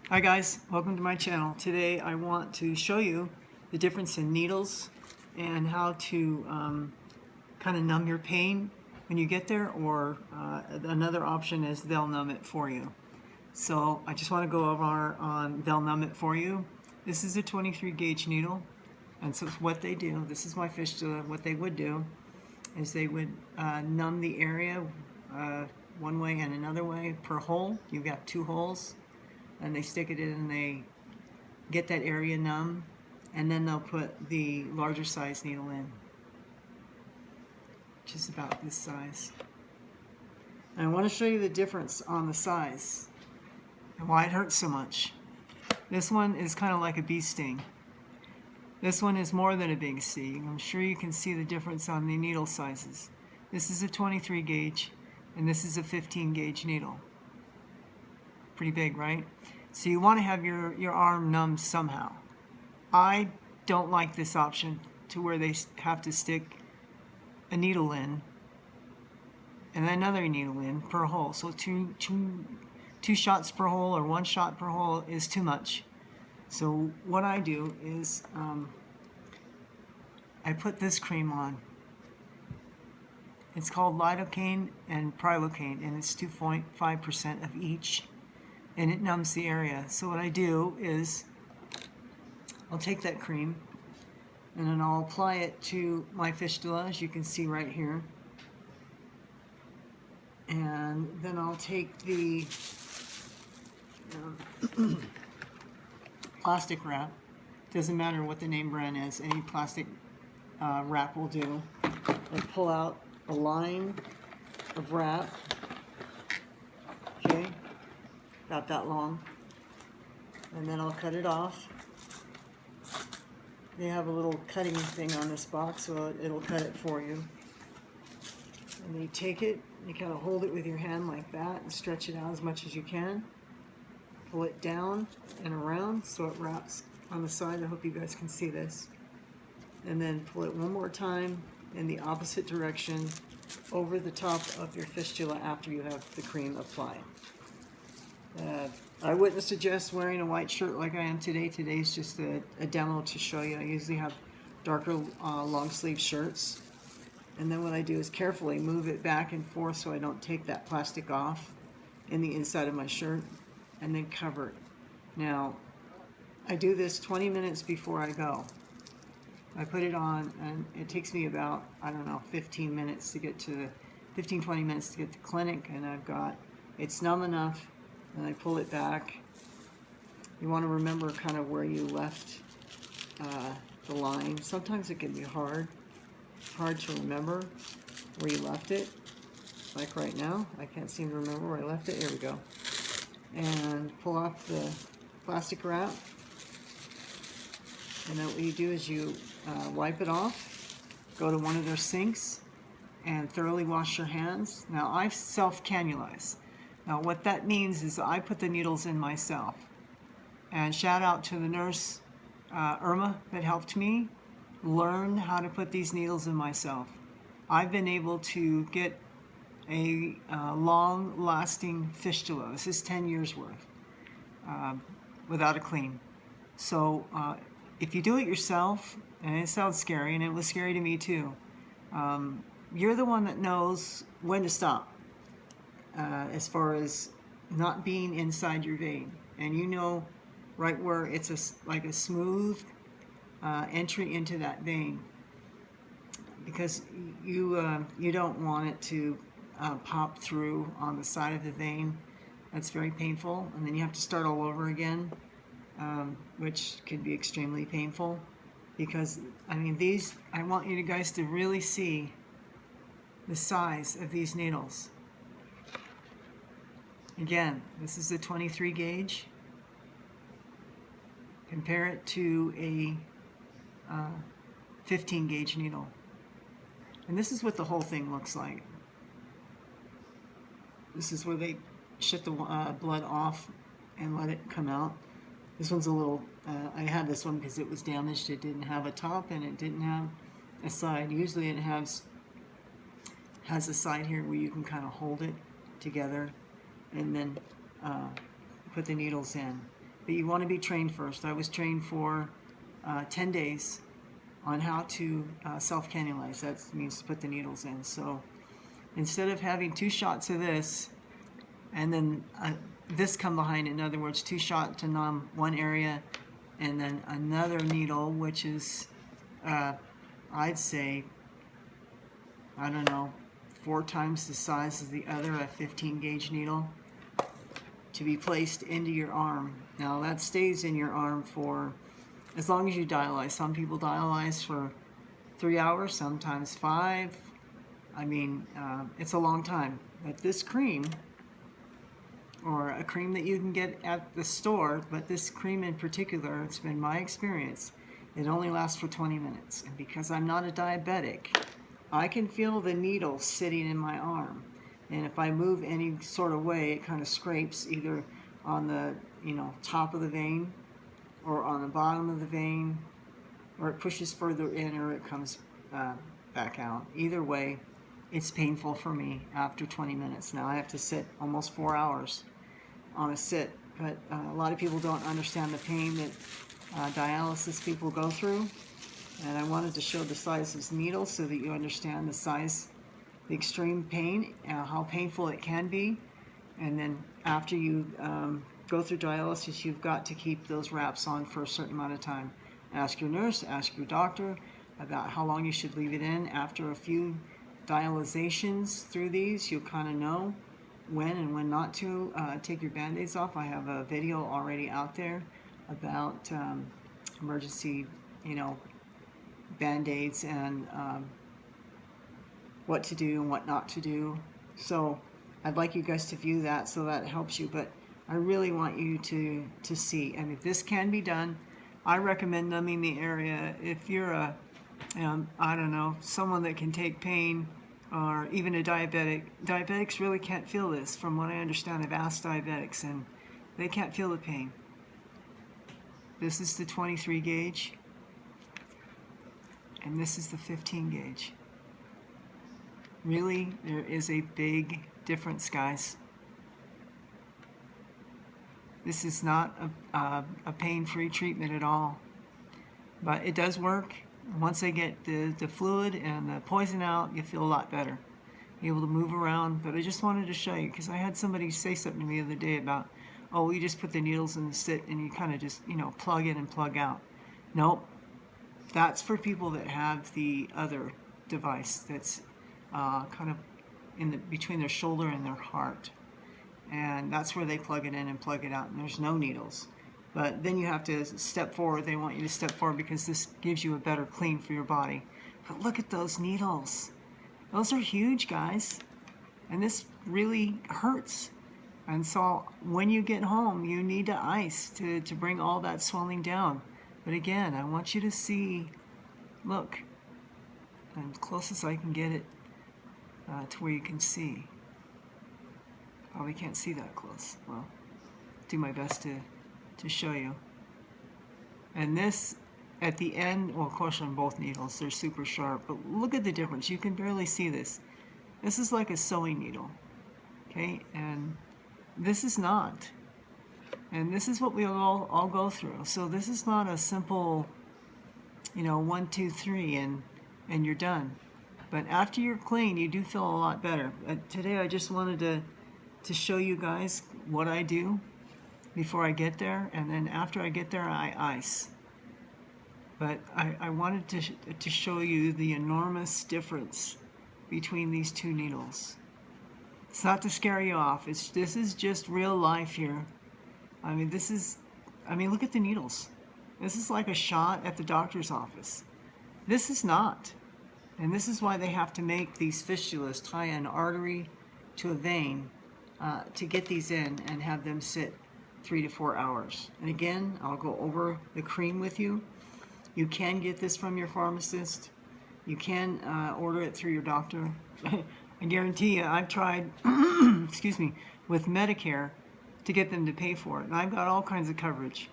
Hi guys, welcome to my channel. Today I want to show you the difference in needles and how to kind of numb your pain when you get there, or another option is they'll numb it for you. So I just want to go over on they'll numb it for you. This is a 23 gauge needle, and so what they do, this is my fistula, what they would do is they would numb the area one way and another way per hole. You've got 2 holes, and they stick it in and they get that area numb, and then they'll put the larger size needle in, which is about this size. And I want to show you the difference on the size and why it hurts so much. This one is kind of like a bee sting. This one is more than a big sting. I'm sure you can see the difference on the needle sizes. This is a 23 gauge and this is a 15 gauge needle. Pretty big, right? So you want to have your arm numb somehow. I don't like this option to where they have to stick a needle in and another needle in per hole. So two shots per hole or 1 shot per hole is too much. So what I do is I put this cream on. It's called lidocaine and prilocaine, and it's 2.5% of each, and it numbs the area. So what I do is I'll take that cream and then I'll apply it to my fistula, as you can see right here. And then I'll take the plastic wrap. Doesn't matter what the name brand is, any plastic wrap will do. And pull out a line of wrap, okay, about that long, and then I'll cut it off. They have a little cutting thing on this box, so it'll cut it for you. And you take it, you kind of hold it with your hand like that and stretch it out as much as you can. Pull it down and around so it wraps on the side. I hope you guys can see this. And then pull it one more time in the opposite direction over the top of your fistula after you have the cream applied. I wouldn't suggest wearing a white shirt like I am today. Today's just a demo to show you. I usually have darker long sleeve shirts. And then what I do is carefully move it back and forth so I don't take that plastic off in the inside of my shirt, and then cover it. Now, I do this 20 minutes before I go. I put it on, and it takes me about, I don't know, 15 minutes to get to 20 minutes to get to the clinic, and it's numb enough, and I pull it back. You want to remember kind of where you left the line. Sometimes it can be hard to remember where you left it. Like right now, I can't seem to remember where I left it. Here we go. And pull off the plastic wrap. And then what you do is you wipe it off, go to one of their sinks, and thoroughly wash your hands. Now, I self-cannulize. Now, what that means is I put the needles in myself. And shout out to the nurse, Irma, that helped me learn how to put these needles in myself. I've been able to get a long-lasting fistula. This is 10 years worth without a clean. So if you do it yourself, and it sounds scary, and it was scary to me too, you're the one that knows when to stop as far as not being inside your vein. And you know right where it's like a smooth entry into that vein, because you don't want it to pop through on the side of the vein. That's very painful, and then you have to start all over again, which could be extremely painful. Because I mean, I want you guys to really see the size of these needles. Again, this is a 23 gauge. Compare it to a 15 gauge needle. And this is what the whole thing looks like. This is where they shut the blood off and let it come out. This one's a little, I had this one because it was damaged. It didn't have a top and it didn't have a side. Usually it has a side here where you can kind of hold it together and then put the needles in. but you want to be trained first. I was trained for 10 days on how to self-cannularize. That means to put the needles in. So instead of having 2 shots of this and then this come behind it, in other words, 2 shots to numb one area and then another needle, which is I'd say, I don't know, 4 times the size of the other, a 15 gauge needle, to be placed into your arm. Now that stays in your arm for as long as you dialyze. Some people dialyze for 3 hours, sometimes 5. I mean, it's a long time. But this cream, or a cream that you can get at the store, but this cream in particular, it's been my experience, it only lasts for 20 minutes. And because I'm not a diabetic, I can feel the needle sitting in my arm. And if I move any sort of way, it kind of scrapes either on the top of the vein or on the bottom of the vein, or it pushes further in or it comes back out. Either way, it's painful for me after 20 minutes. Now I have to sit almost 4 hours on a sit, but a lot of people don't understand the pain that dialysis people go through. And I wanted to show the size of this needle so that you understand the size, the extreme pain, how painful it can be. And then after you go through dialysis, you've got to keep those wraps on for a certain amount of time. Ask your nurse, ask your doctor about how long you should leave it in. After a few dialyzations through these, you'll kind of know when and when not to take your band-aids off. I have a video already out there about emergency, band-aids and what to do and what not to do. So I'd like you guys to view that so that helps you, but I really want you to see. I mean, this can be done. I recommend numbing the area if you're I don't know, someone that can take pain, or even a diabetic. Diabetics really can't feel this. From what I understand, I've asked diabetics and they can't feel the pain. This is the 23 gauge and this is the 15 gauge. Really, there is a big difference, guys. This is not a pain-free treatment at all, but it does work. Once they get the fluid and the poison out, you feel a lot better. You're able to move around. But I just wanted to show you, because I had somebody say something to me the other day about, oh, you just put the needles in the sit and you kind of just, plug in and plug out. Nope. That's for people that have the other device that's kind of between their shoulder and their heart. And that's where they plug it in and plug it out, and there's no needles. But then you have to step forward. They want you to step forward because this gives you a better clean for your body. But look at those needles. Those are huge, guys. And this really hurts. And so when you get home, you need to ice to bring all that swelling down. But again, I want you to see, look, as close as I can get it to where you can see. Probably can't see that close. Well, do my best to show you. And this, at the end, well, of course on both needles, they're super sharp, but look at the difference. You can barely see this. This is like a sewing needle, okay? And this is not. And this is what we all go through. So this is not a simple, 1, 2, 3, and you're done. But after you're clean, you do feel a lot better. Today I just wanted to show you guys what I do before I get there, and then after I get there, I ice. But I wanted to show you the enormous difference between these two needles. It's not to scare you off. This is just real life here. I mean, look at the needles. This is like a shot at the doctor's office. This is not. And this is why they have to make these fistulas, tie an artery to a vein to get these in and have them sit 3 to 4 hours. And again, I'll go over the cream with you. You can get this from your pharmacist. You can order it through your doctor. I guarantee you, I've tried, excuse me, with Medicare to get them to pay for it. And I've got all kinds of coverage.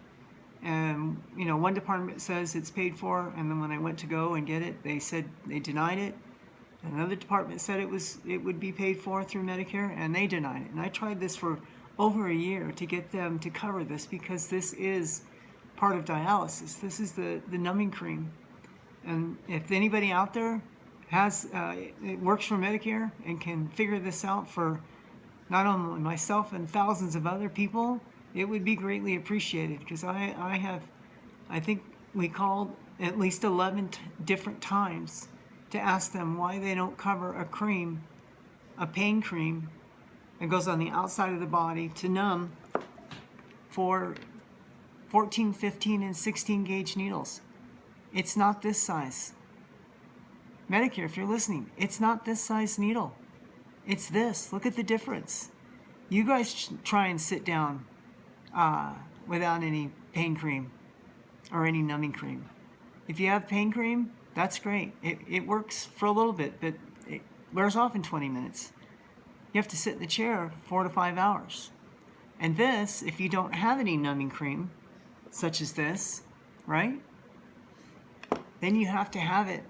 And, one department says it's paid for, and then when I went to go and get it, they said they denied it. Another department said it would be paid for through Medicare, and they denied it. And I tried this for over a year to get them to cover this, because this is part of dialysis. This is the numbing cream. And if anybody out there has, it works for Medicare and can figure this out for not only myself and thousands of other people, it would be greatly appreciated, because I think we called at least 11 different times to ask them why they don't cover a cream, a pain cream that goes on the outside of the body to numb for 14, 15, and 16 gauge needles. It's not this size. Medicare, if you're listening, it's not this size needle. It's this. Look at the difference. You guys try and sit down without any pain cream or any numbing cream. If you have pain cream, that's great. It works for a little bit, but it wears off in 20 minutes. You have to sit in the chair 4 to 5 hours. And this, if you don't have any numbing cream, such as this, right? Then you have to have it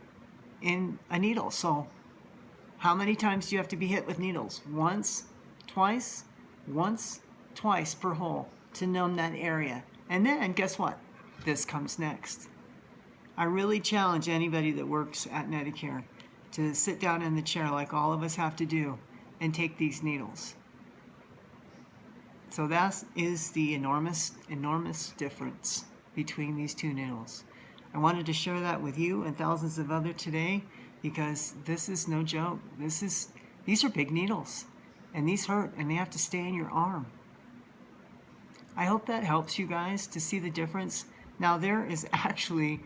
in a needle. So how many times do you have to be hit with needles? Once, twice, once, twice per hole to numb that area. And then guess what? This comes next. I really challenge anybody that works at Medicare to sit down in the chair like all of us have to do and take these needles. So that is the enormous difference between these two needles. I wanted to share that with you and thousands of others today, because this is no joke. These are big needles, and these hurt, and they have to stay in your arm. I hope that helps you guys to see the difference. Now there is actually,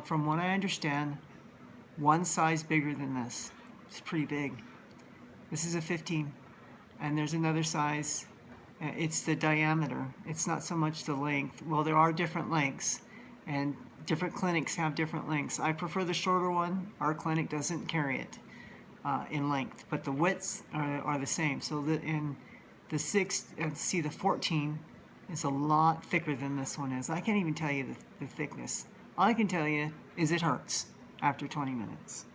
from what I understand, one size bigger than this. It's pretty big. This is a 15, and there's another size. It's the diameter. It's not so much the length. Well, there are different lengths, and different clinics have different lengths. I prefer the shorter one. Our clinic doesn't carry it in length, but the widths are the same. So in the 6, see the 14 is a lot thicker than this one is. I can't even tell you the thickness. All I can tell you is it hurts after 20 minutes.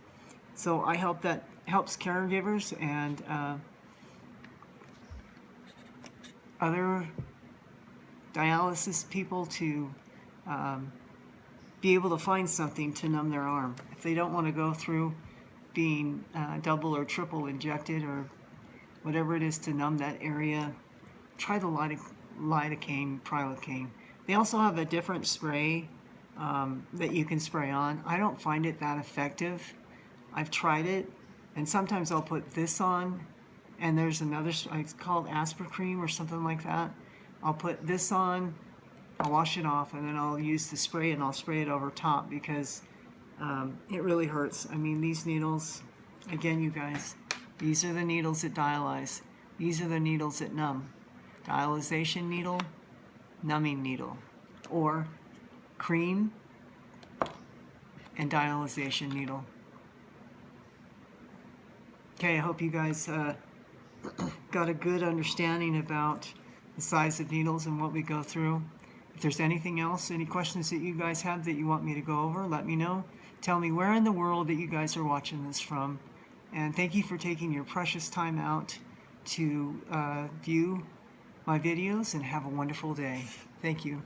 So I hope that helps caregivers and other dialysis people to be able to find something to numb their arm. If they don't want to go through being double or triple injected or whatever it is to numb that area, try the lidocaine, prilocaine. They also have a different spray that you can spray on. I don't find it that effective. I've tried it, and sometimes I'll put this on, and there's another, it's called Aspercream or something like that. I'll put this on, I'll wash it off, and then I'll use the spray and I'll spray it over top, because it really hurts. I mean, these needles, again, you guys, these are the needles that dialyze. These are the needles that numb. Dialization needle, numbing needle, or cream and dialization needle. Okay, I hope you guys got a good understanding about the size of needles and what we go through. If there's anything else, any questions that you guys have that you want me to go over, let me know. Tell me where in the world that you guys are watching this from. And thank you for taking your precious time out to view my videos, and have a wonderful day. Thank you.